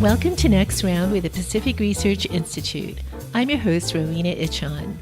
Welcome to Next Round with the Pacific Research Institute. I'm your host, Rowena Ichon.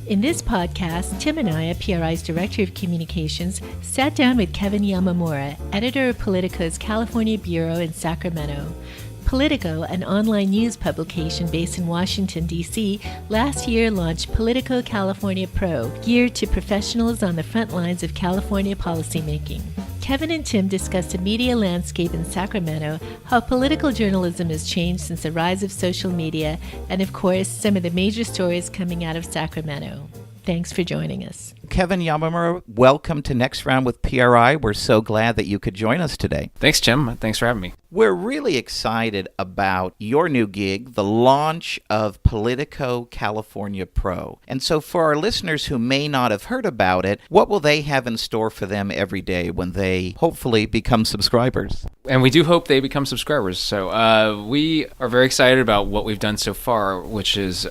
In this podcast, Tim and I, PRI's Director of Communications, sat down with Kevin Yamamura, editor of Politico's California Bureau in Sacramento. Politico, an online news publication based in Washington, D.C., last year launched Politico California Pro, geared to professionals on the front lines of California policymaking. Kevin and Tim discussed the media landscape in Sacramento, how political journalism has changed since the rise of social media, and of course, some of the major stories coming out of Sacramento. Thanks for joining us. Kevin Yamamura, welcome to Next Round with PRI. We're so glad that you could join us today. Thanks, Jim. Thanks for having me. We're really excited about your new gig, the launch of Politico California Pro. And so for our listeners who may not have heard about it, what will they have in store for them every day when they hopefully become subscribers? And we do hope they become subscribers. So we are very excited about what we've done so far, which is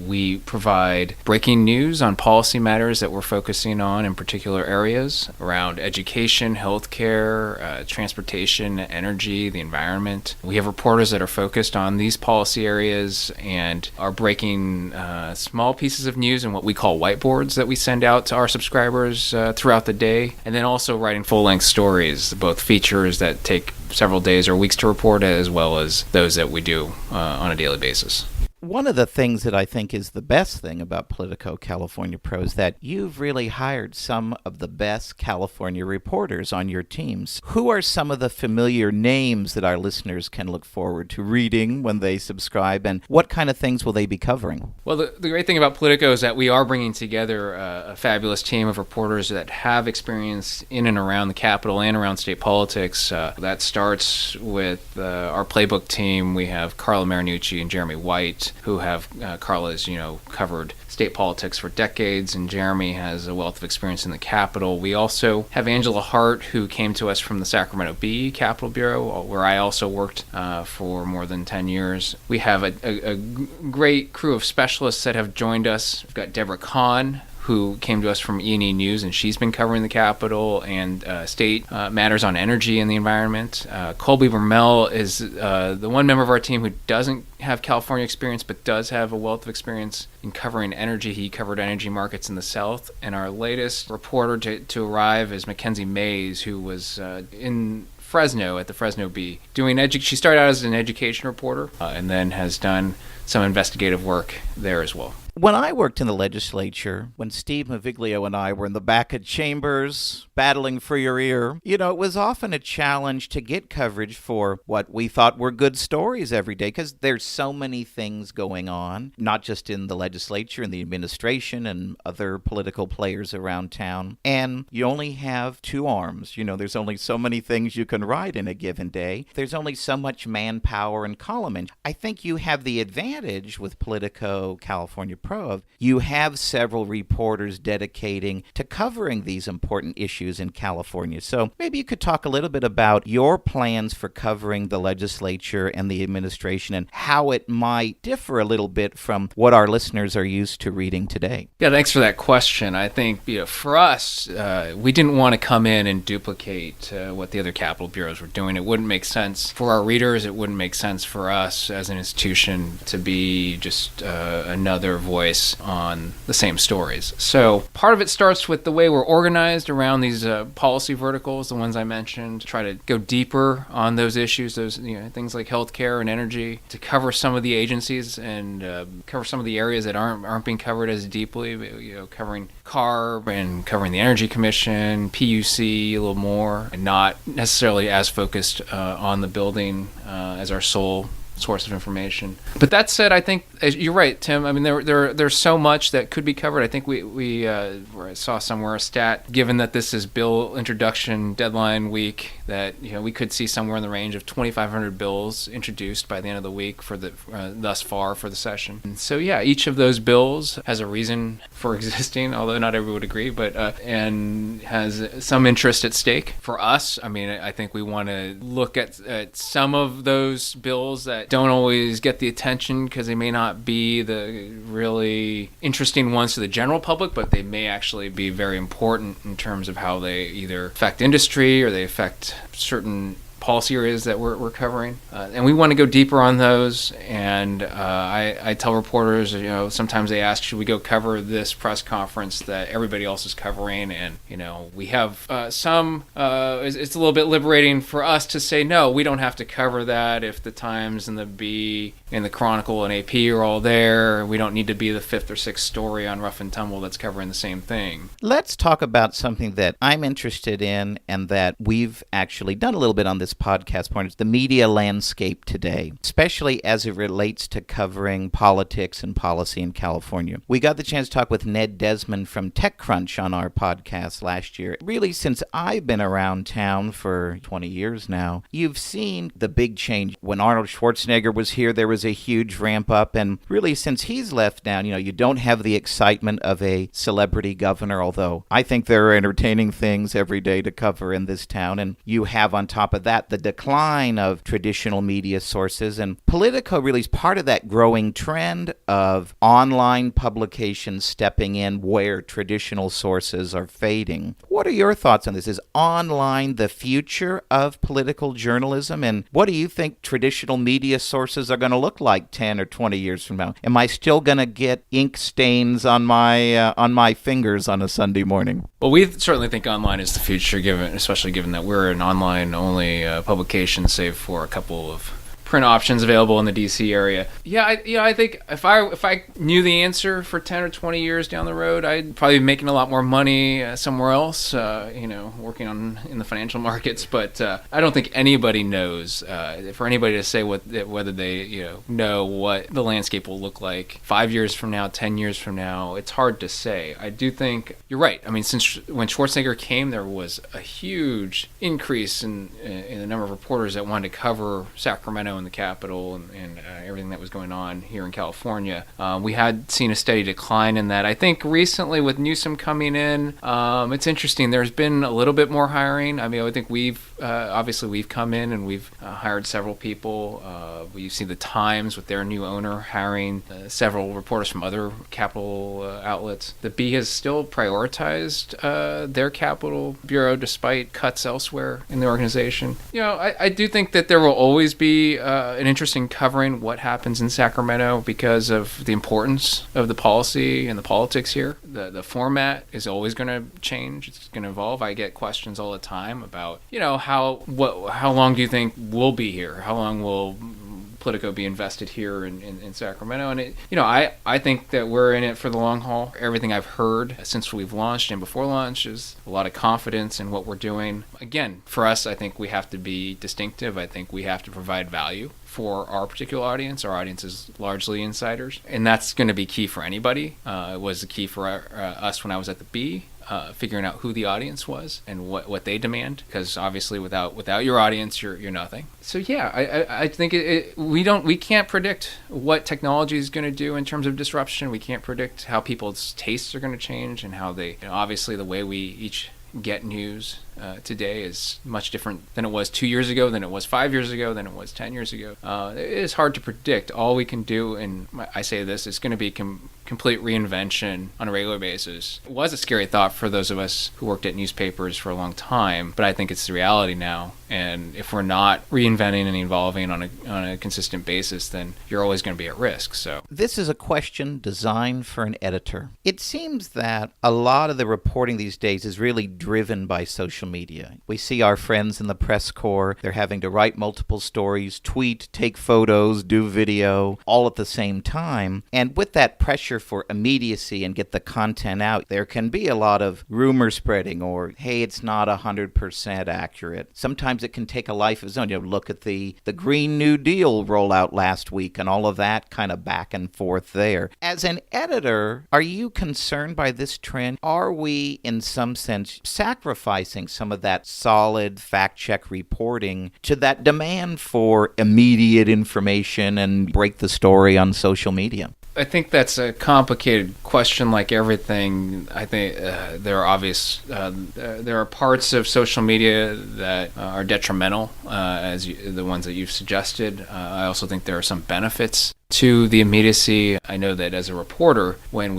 we provide breaking news on policy matters that we're focusing on in particular areas around education, healthcare, transportation, energy, the environment. We have reporters that are focused on these policy areas and are breaking small pieces of news in what we call whiteboards that we send out to our subscribers throughout the day, and then also writing full-length stories, both features that take several days or weeks to report, as well as those that we do on a daily basis. One of the things that I think is the best thing about Politico California Pro is that you've really hired some of the best California reporters on your teams. Who are some of the familiar names that our listeners can look forward to reading when they subscribe, and what kind of things will they be covering? Well, the great thing about Politico is that we are bringing together a fabulous team of reporters that have experience in and around the Capitol and around state politics. That starts with our playbook team. We have Carla Marinucci and Jeremy White, who have Carla's, covered state politics for decades, and Jeremy has a wealth of experience in the Capitol. We also have Angela Hart, who came to us from the Sacramento Bee Capitol Bureau, where I also worked for more than 10 years. We have a great crew of specialists that have joined us. We've got Deborah Kahn, who came to us from E&E News, and she's been covering the Capitol and state matters on energy and the environment. Colby Vermel is the one member of our team who doesn't have California experience, but does have a wealth of experience in covering energy. He covered energy markets in the South. And our latest reporter to arrive is Mackenzie Mays, who was in Fresno at the Fresno Bee doing she started out as an education reporter and then has done some investigative work there as well. When I worked in the legislature, when Steve Maviglio and I were in the back of chambers battling for your ear, it was often a challenge to get coverage for what we thought were good stories every day, because there's so many things going on, not just in the legislature and the administration and other political players around town. And you only have two arms. There's only so many things you can write in a given day. There's only so much manpower and column. And I think you have the advantage with Politico California Pro. You have several reporters dedicating to covering these important issues in California. So maybe you could talk a little bit about your plans for covering the legislature and the administration and how it might differ a little bit from what our listeners are used to reading today. Yeah, thanks for that question. I think for us, we didn't want to come in and duplicate what the other Capitol bureaus were doing. It wouldn't make sense for our readers. It wouldn't make sense for us as an institution to be just another voice on the same stories. So part of it starts with the way we're organized around these policy verticals, the ones I mentioned, to try to go deeper on those issues, those things like healthcare and energy, to cover some of the agencies and cover some of the areas that aren't being covered as deeply, covering CARB and covering the Energy Commission, PUC a little more, and not necessarily as focused on the building as our sole source of information. But that said, I think you're right, Tim. I mean, there's so much that could be covered. I think we saw somewhere a stat, given that this is bill introduction deadline week, that we could see somewhere in the range of 2,500 bills introduced by the end of the week for the thus far for the session. And so each of those bills has a reason for existing, although not everyone would agree, but and has some interest at stake for us. I mean, I think we want to look at some of those bills that don't always get the attention because they may not be the really interesting ones to the general public, but they may actually be very important in terms of how they either affect industry or they affect certain policy areas that we're covering, and we want to go deeper on those. And I tell reporters, sometimes they ask, should we go cover this press conference that everybody else is covering? And we have it's a little bit liberating for us to say, no, we don't have to cover that. If the Times and the Bee and the Chronicle and AP are all there, we don't need to be the fifth or sixth story on Rough and Tumble that's covering the same thing. Let's talk about something that I'm interested in and that we've actually done a little bit on this podcast point. It's the media landscape today, especially as it relates to covering politics and policy in California. We got the chance to talk with Ned Desmond from TechCrunch on our podcast last year. Really, since I've been around town for 20 years now, you've seen the big change. When Arnold Schwarzenegger was here, there was a huge ramp up, and really since he's left now, you don't have the excitement of a celebrity governor, although I think there are entertaining things every day to cover in this town. And you have on top of that the decline of traditional media sources, and Politico really is part of that growing trend of online publications stepping in where traditional sources are fading. What are your thoughts on this? Is online the future of political journalism, and what do you think traditional media sources are going to look like 10 or 20 years from now? Am I still going to get ink stains on my fingers on a Sunday morning? Well, we certainly think online is the future, especially given that we're an online-only publication, save for a couple of print options available in the DC area. Yeah, I think if I knew the answer for 10 or 20 years down the road, I'd probably be making a lot more money somewhere else, working in the financial markets. But I don't think anybody knows. For anybody to say whether they know what the landscape will look like 5 years from now, 10 years from now, it's hard to say. I do think you're right. I mean, since when Schwarzenegger came, there was a huge increase in the number of reporters that wanted to cover Sacramento and the capital and everything that was going on here in California. We had seen a steady decline in that. I think recently with Newsom coming in, it's interesting. There's been a little bit more hiring. I mean, I think we've come in and we've hired several people. You see the Times with their new owner hiring several reporters from other capital outlets. The Bee has still prioritized their capital bureau despite cuts elsewhere in the organization. I do think that there will always be an interest in covering what happens in Sacramento because of the importance of the policy and the politics here. The format is always going to change. It's going to evolve. I get questions all the time about, how long do you think we'll be here? How long will Politico be invested here in Sacramento? And I think that we're in it for the long haul. Everything I've heard since we've launched and before launch is a lot of confidence in what we're doing. Again, for us, I think we have to be distinctive. I think we have to provide value for our particular audience. Our audience is largely insiders, and that's going to be key for anybody. It was the key for us when I was at the Bee. Figuring out who the audience was and what they demand, because obviously without your audience you're nothing. So yeah, I think we can't predict what technology is going to do in terms of disruption. We can't predict how people's tastes are going to change and how they obviously the way we each get news today is much different than it was 2 years ago, than it was 5 years ago, than it was 10 years ago. It is hard to predict. All we can do, and I say this, is going to be complete reinvention on a regular basis. It was a scary thought for those of us who worked at newspapers for a long time, but I think it's the reality now. And if we're not reinventing and evolving on a consistent basis, then you're always going to be at risk. So this is a question designed for an editor. It seems that a lot of the reporting these days is really driven by social media. We see our friends in the press corps, they're having to write multiple stories, tweet, take photos, do video, all at the same time. And with that pressure for immediacy and get the content out, there can be a lot of rumor spreading or, hey, it's not 100% accurate. Sometimes it can take a life of its own. Look at the Green New Deal rollout last week and all of that kind of back and forth there. As an editor, are you concerned by this trend? Are we, in some sense, sacrificing some of that solid fact-check reporting to that demand for immediate information and break the story on social media? I think that's a complicated question, like everything. I think there are parts of social media that are detrimental, the ones that you've suggested. I also think there are some benefits to the immediacy. I know that as a reporter, when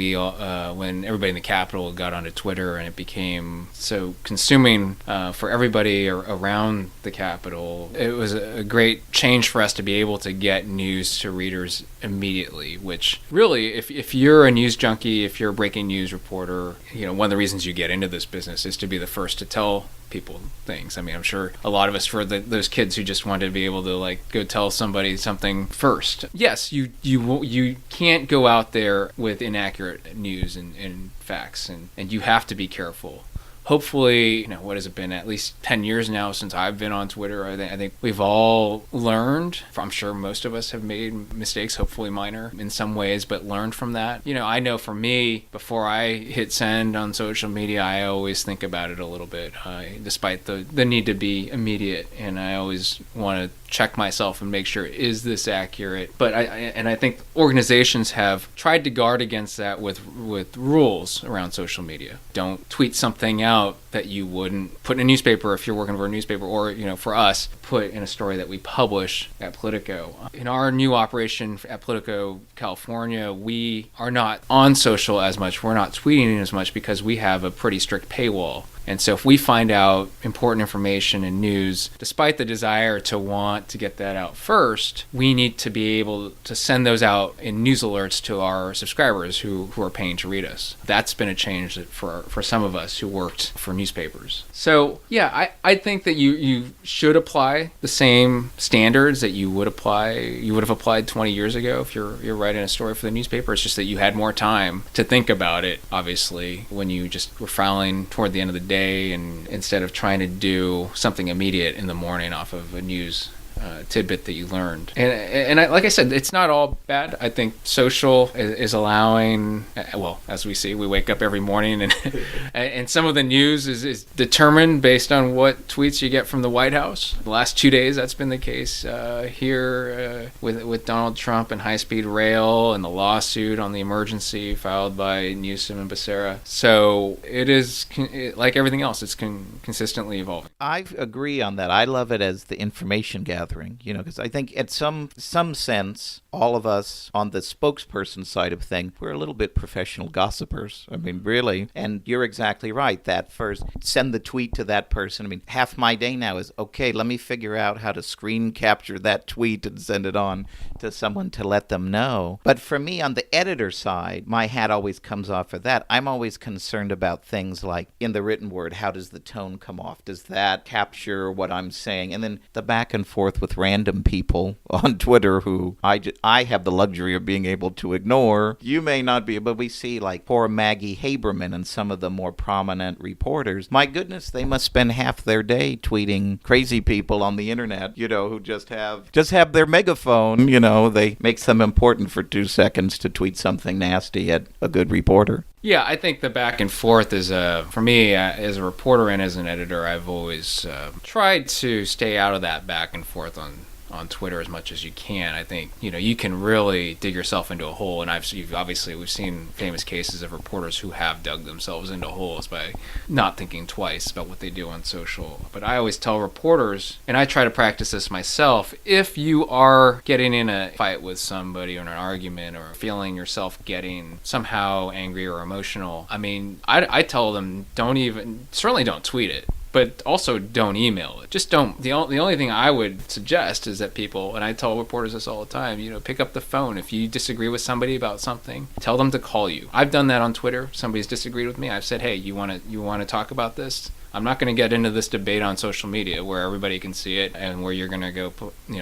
everybody in the Capitol got onto Twitter and it became so consuming for everybody around the Capitol, it was a great change for us to be able to get news to readers immediately, which really, if you're a news junkie, if you're a breaking news reporter, one of the reasons you get into this business is to be the first to tell people things. I mean, I'm sure a lot of us, for those kids who just wanted to be able to go tell somebody something first. Yes, you can't go out there with inaccurate news and facts, and you have to be careful. Hopefully, what has it been, at least 10 years now since I've been on Twitter, I think we've all learned. I'm sure most of us have made mistakes, hopefully minor in some ways, but learned from that. I know for me, before I hit send on social media, I always think about it a little bit, despite the need to be immediate, and I always want to check myself and make sure, is this accurate? But I think organizations have tried to guard against that with rules around social media. Don't tweet something out that you wouldn't put in a newspaper if you're working for a newspaper, or for us, put in a story that we publish at Politico. In our new operation at Politico California, we are not on social as much. We're not tweeting as much because we have a pretty strict paywall. And so if we find out important information and news, despite the desire to want to get that out first, we need to be able to send those out in news alerts to our subscribers who are paying to read us. That's been a change for some of us who worked for newspapers. So yeah, I think that you should apply the same standards that you would have applied 20 years ago if you're writing a story for the newspaper. It's just that you had more time to think about it, obviously, when you just were filing toward the end of the day, and instead of trying to do something immediate in the morning off of a news tidbit that you learned. And like I said, it's not all bad. I think social is allowing, well, as we see, we wake up every morning and and some of the news is determined based on what tweets you get from the White House. The last 2 days, that's been the case here with Donald Trump and high-speed rail and the lawsuit on the emergency filed by Newsom and Becerra. So it is, like everything else, it's consistently evolving. I agree on that. I love it as the information gathering, because I think at some sense, all of us on the spokesperson side of things, we're a little bit professional gossipers. I mean, really. And you're exactly right. That first, send the tweet to that person. I mean, half my day now is, okay, let me figure out how to screen capture that tweet and send it on to someone to let them know. But for me, on the editor side, my hat always comes off for that. I'm always concerned about things like, in the written word, how does the tone come off? Does that capture what I'm saying? And then the back and forth with random people on Twitter who I have the luxury of being able to ignore. You may not be, but we see like poor Maggie Haberman and some of the more prominent reporters. My goodness, they must spend half their day tweeting crazy people on the internet, who just have their megaphone, they makes them important for 2 seconds to tweet something nasty at a good reporter. Yeah, I think the back and forth is, for me, as a reporter and as an editor, I've always tried to stay out of that back and forth on Twitter as much as you can. I think, you can really dig yourself into a hole, and we've seen famous cases of reporters who have dug themselves into holes by not thinking twice about what they do on social. But I always tell reporters, and I try to practice this myself, if you are getting in a fight with somebody or in an argument or feeling yourself getting somehow angry or emotional, I mean, I tell them certainly don't tweet it. But also don't email it. Just don't. The only thing I would suggest is that people, and I tell reporters this all the time, pick up the phone. If you disagree with somebody about something, tell them to call you. I've done that on Twitter. Somebody's disagreed with me. I've said, hey, you want to talk about this? I'm not going to get into this debate on social media where everybody can see it and where you're going to go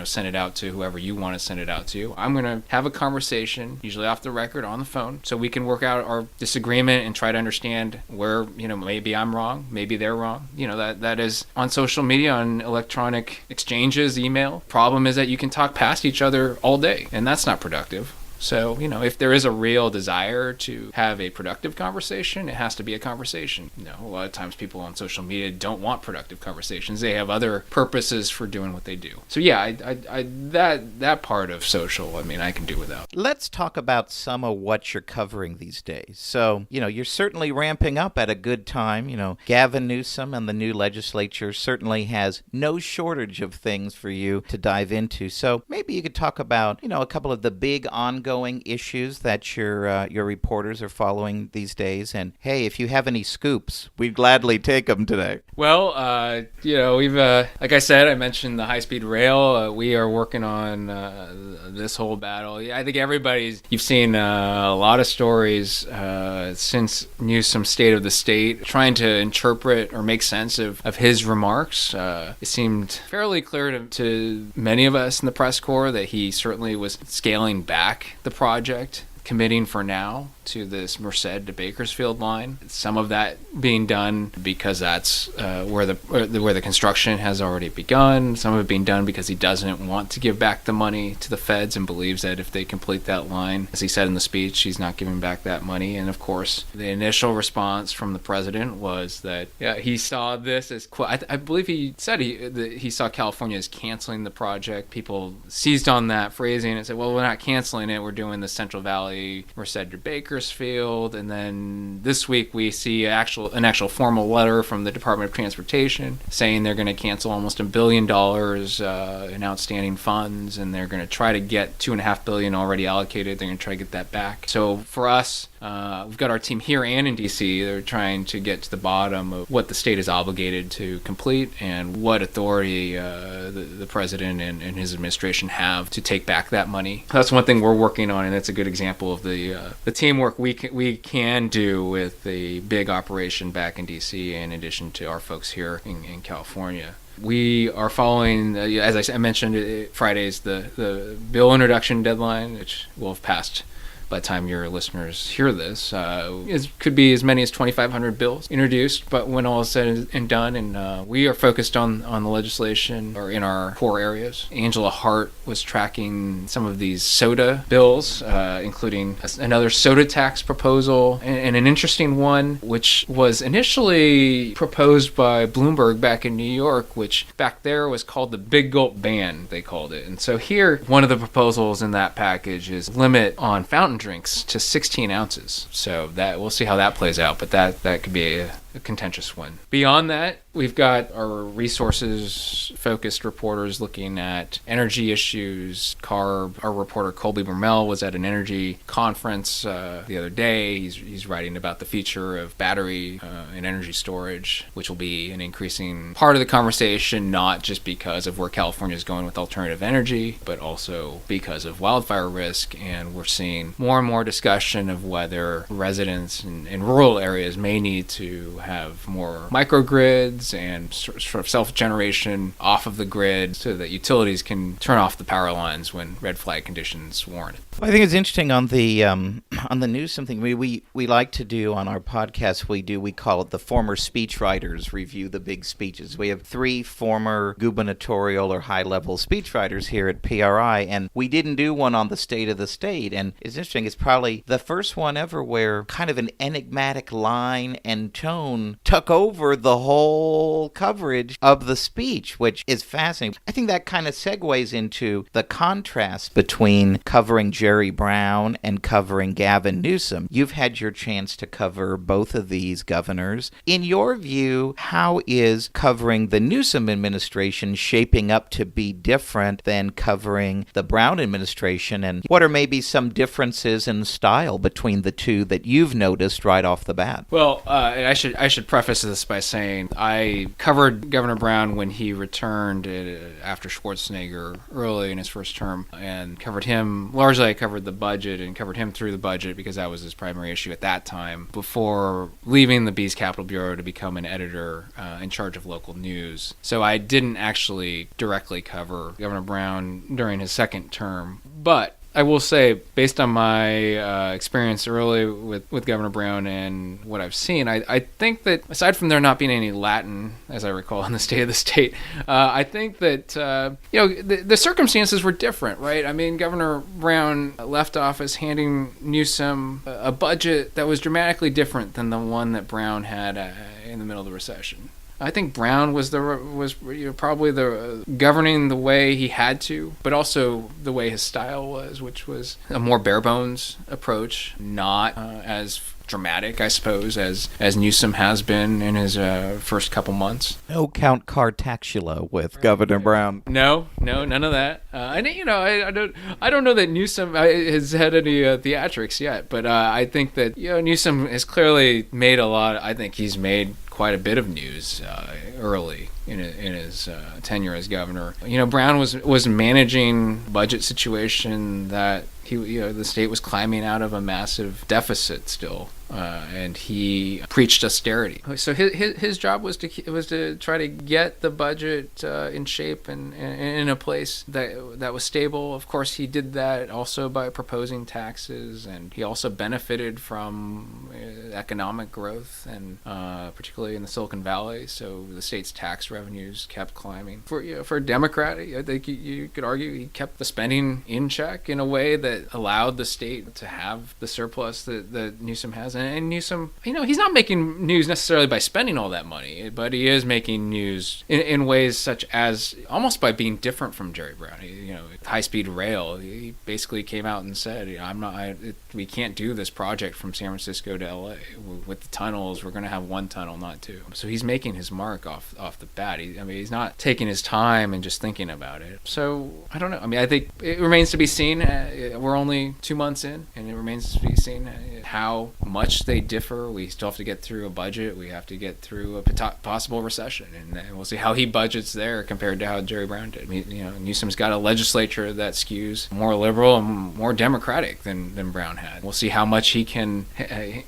send it out to whoever you want to send it out to. I'm going to have a conversation, usually off the record, on the phone, so we can work out our disagreement and try to understand where, maybe I'm wrong, maybe they're wrong. That is on social media, on electronic exchanges, email. Problem is that you can talk past each other all day, and that's not productive. So, if there is a real desire to have a productive conversation, it has to be a conversation. A lot of times people on social media don't want productive conversations. They have other purposes for doing what they do. So yeah, that part of social, I can do without. Let's talk about some of what you're covering these days. So, you're certainly ramping up at a good time. Gavin Newsom and the new legislature certainly has no shortage of things for you to dive into. So maybe you could talk about, a couple of the big ongoing issues that your reporters are following these days. And hey, if you have any scoops, we'd gladly take them today. Well, we've, like I said, I mentioned the high-speed rail. We are working on this whole battle. I think you've seen a lot of stories since Newsom's State of the State, trying to interpret or make sense of his remarks. It seemed fairly clear to many of us in the press corps that he certainly was scaling back the project, committing for now to this Merced to Bakersfield line. Some of that being done because that's where the construction has already begun. Some of it being done because he doesn't want to give back the money to the feds and believes that if they complete that line, as he said in the speech, he's not giving back that money. And of course, the initial response from the president was that he saw this as, I believe he said he saw California as canceling the project. People seized on that phrasing and said, well, we're not canceling it. We're doing the Central Valley Merced to Bakersfield. And then this week we see an actual formal letter from the Department of Transportation saying they're going to cancel almost $1 billion in outstanding funds, and they're going to try to get $2.5 billion already allocated. They're going to try to get that back. So for us, we've got our team here and in D.C. They're trying to get to the bottom of what the state is obligated to complete and what authority the president and his administration have to take back that money. That's one thing we're working on, and that's a good example of the teamwork we can do with the big operation back in D.C. in addition to our folks here in California. We are following, as I mentioned, Friday's the bill introduction deadline, which will have passed by the time your listeners hear this. It could be as many as 2,500 bills introduced, but when all is said and done, and we are focused on the legislation or in our core areas. Angela Hart was tracking some of these soda bills, including another soda tax proposal, and an interesting one, which was initially proposed by Bloomberg back in New York, which back there was called the Big Gulp Ban, they called it. And so here, one of the proposals in that package is limit on fountain drinks to 16 ounces. So that we'll see how that plays out, but that could be a contentious one. Beyond that, we've got our resources-focused reporters looking at energy issues. CARB, our reporter Colby Bermel was at an energy conference the other day. He's writing about the future of battery and energy storage, which will be an increasing part of the conversation, not just because of where California is going with alternative energy, but also because of wildfire risk. And we're seeing more and more discussion of whether residents in rural areas may need to have more microgrids and sort of self-generation off of the grid so that utilities can turn off the power lines when red flag conditions warrant it. Well, I think it's interesting on the news, something we like to do on our podcast. We call it the former speechwriters review the big speeches. We have 3 former gubernatorial or high-level speechwriters here at PRI, and we didn't do one on the State of the State. And it's interesting, it's probably the first one ever where kind of an enigmatic line and tone took over the whole coverage of the speech, which is fascinating. I think that kind of segues into the contrast between covering Jerry Brown and covering Gavin Newsom. You've had your chance to cover both of these governors. In your view, how is covering the Newsom administration shaping up to be different than covering the Brown administration? And what are maybe some differences in style between the two that you've noticed right off the bat? Well, I should preface this by saying I covered Governor Brown when he returned after Schwarzenegger early in his first term, and covered him largely. I covered the budget and covered him through the budget because that was his primary issue at that time, before leaving the Bee's Capital Bureau to become an editor in charge of local news. So I didn't actually directly cover Governor Brown during his second term, but I will say, based on my experience early with Governor Brown and what I've seen, I think that aside from there not being any Latin, as I recall, in the state of the state, I think that the circumstances were different, right? I mean, Governor Brown left office handing Newsom a budget that was dramatically different than the one that Brown had in the middle of the recession. I think Brown was probably the governing the way he had to, but also the way his style was, which was a more bare bones approach, not as dramatic, I suppose, as Newsom has been in his first couple months. No Count Cartacula with Governor Brown. No, none of that. I don't know that Newsom has had any theatrics yet, but I think that Newsom has clearly made a lot. I think he's made quite a bit of news early in his tenure as governor. Brown was managing budget situation that the state was climbing out of a massive deficit still, and he preached austerity. So his job was to try to get the budget in shape and in a place that was stable. Of course, he did that also by proposing taxes, and he also benefited from economic growth, and particularly in the Silicon Valley. So the state's tax revenues kept climbing. For a Democrat, I think you could argue he kept the spending in check in a way that allowed the state to have the surplus that Newsom has. And Newsom, he's not making news necessarily by spending all that money, but he is making news in ways such as almost by being different from Jerry Brown. High-speed rail, he basically came out and said, we can't do this project from San Francisco to LA. With the tunnels, we're going to have one tunnel, not two. So he's making his mark off the bat. He's not taking his time and just thinking about it. So I don't know. I think it remains to be seen. We're only 2 months in, and it remains to be seen how much they differ. We still have to get through a budget. We have to get through a possible recession, and we'll see how he budgets there compared to how Jerry Brown did. Newsom's got a legislature that skews more liberal and more democratic than Brown had. We'll see how much he can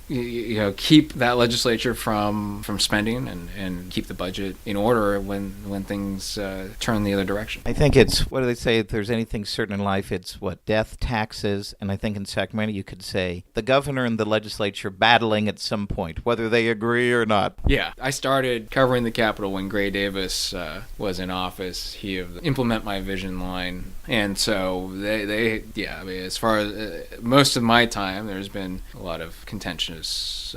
keep that legislature from spending and keep the budget in order when things turn the other direction. I think it's, what do they say, if there's anything certain in life, it's death, taxes, and I think in Sacramento you could say the governor and the legislature battling at some point, whether they agree or not. Yeah, I started covering the Capitol when Gray Davis was in office. He implement my vision line, and so they as far as most of my time, there's been a lot of contentious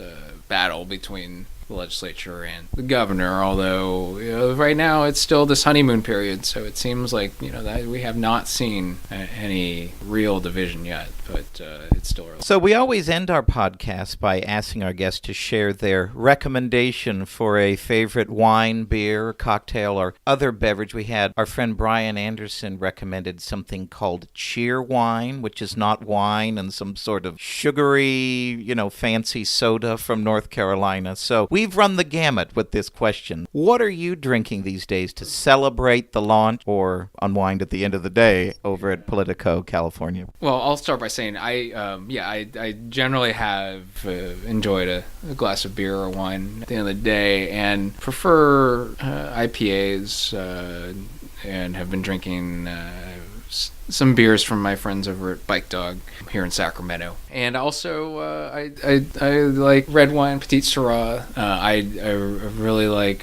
battle between the legislature and the governor, although right now it's still this honeymoon period, so it seems like that we have not seen any real division yet, but it's still early. So we always end our podcast by asking our guests to share their recommendation for a favorite wine, beer, cocktail, or other beverage. We had our friend Brian Anderson recommended something called cheer wine, which is not wine, and some sort of sugary, fancy soda from North Carolina. So we've run the gamut with this question. What are you drinking these days to celebrate the launch or unwind at the end of the day over at Politico California? Well, I'll start by saying I generally have enjoyed a glass of beer or wine at the end of the day and prefer IPAs and have been drinking some beers from my friends over at Bike Dog here in Sacramento. And also, I like red wine, Petite Syrah. I really like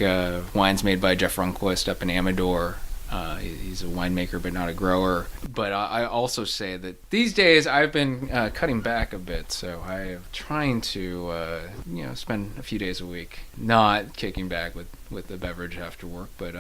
wines made by Jeff Runquist up in Amador. He's a winemaker, but not a grower. But I also say that these days I've been cutting back a bit, so I'm trying to, spend a few days a week not kicking back with the beverage after work. But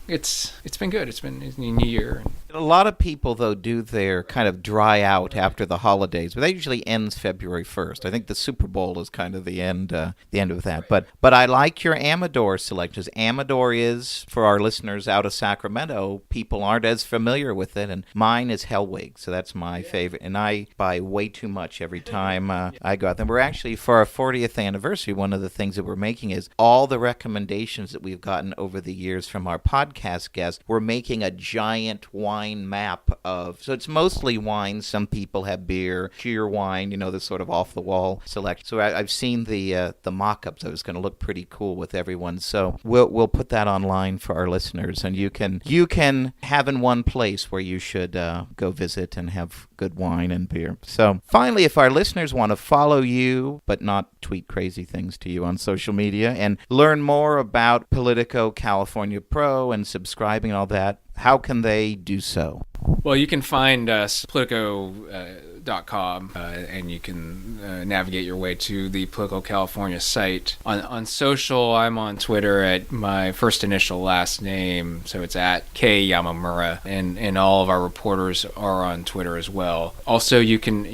it's been good. It's been a new year. A lot of people, though, do their kind of dry out after the holidays, but that usually ends February 1st. I think the Super Bowl is kind of the end of that. But I like your Amador selections. Amador is, for our listeners out of Sacramento, people aren't as familiar with it, and mine is Hellwig, so that's my favorite. And I buy way too much every time I go out there. We're actually, for our 40th anniversary, one of the things that we're making is all the recommendations recommendations that we've gotten over the years from our podcast guests. We're making a giant wine map so it's mostly wine. Some people have beer, sheer wine, the sort of off-the-wall select. So I've seen the mock-ups. It was going to look pretty cool with everyone. So we'll put that online for our listeners, and you can have in one place where you should go visit and have good wine and beer. So finally, if our listeners want to follow you but not tweet crazy things to you on social media and learn more about Politico California Pro and subscribing and all that, how can they do so? Well, you can find us Politico.com, and you can navigate your way to the Politico California site. On social, I'm on Twitter at my first initial last name, so it's at K Yamamura, and all of our reporters are on Twitter as well. Also, you can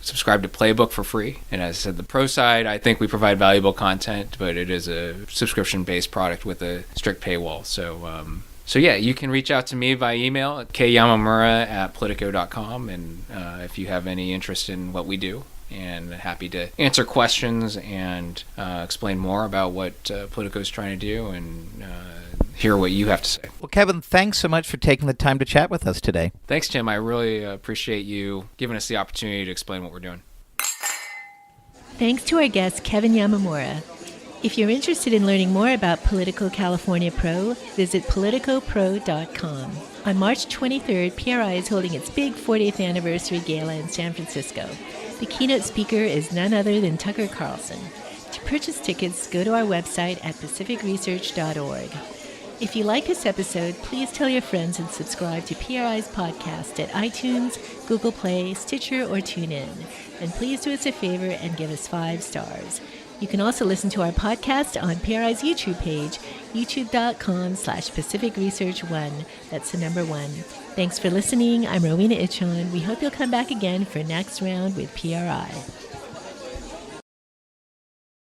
subscribe to Playbook for free, and as I said, the pro side, I think we provide valuable content, but it is a subscription-based product with a strict paywall. So yeah, you can reach out to me via email at kyamamura@politico.com, and if you have any interest in what we do, and happy to answer questions and explain more about what Politico is trying to do and hear what you have to say. Well, Kevin, thanks so much for taking the time to chat with us today. Thanks, Tim. I really appreciate you giving us the opportunity to explain what we're doing. Thanks to our guest, Kevin Yamamura. If you're interested in learning more about Politico California Pro, visit politicopro.com. On March 23rd, PRI is holding its big 40th anniversary gala in San Francisco. The keynote speaker is none other than Tucker Carlson. To purchase tickets, go to our website at pacificresearch.org. If you like this episode, please tell your friends and subscribe to PRI's podcast at iTunes, Google Play, Stitcher, or TuneIn. And please do us a favor and give us 5 stars. You can also listen to our podcast on PRI's YouTube page, youtube.com/Pacific Research 1. That's the number 1. Thanks for listening. I'm Rowena Ichon. We hope you'll come back again for next round with PRI.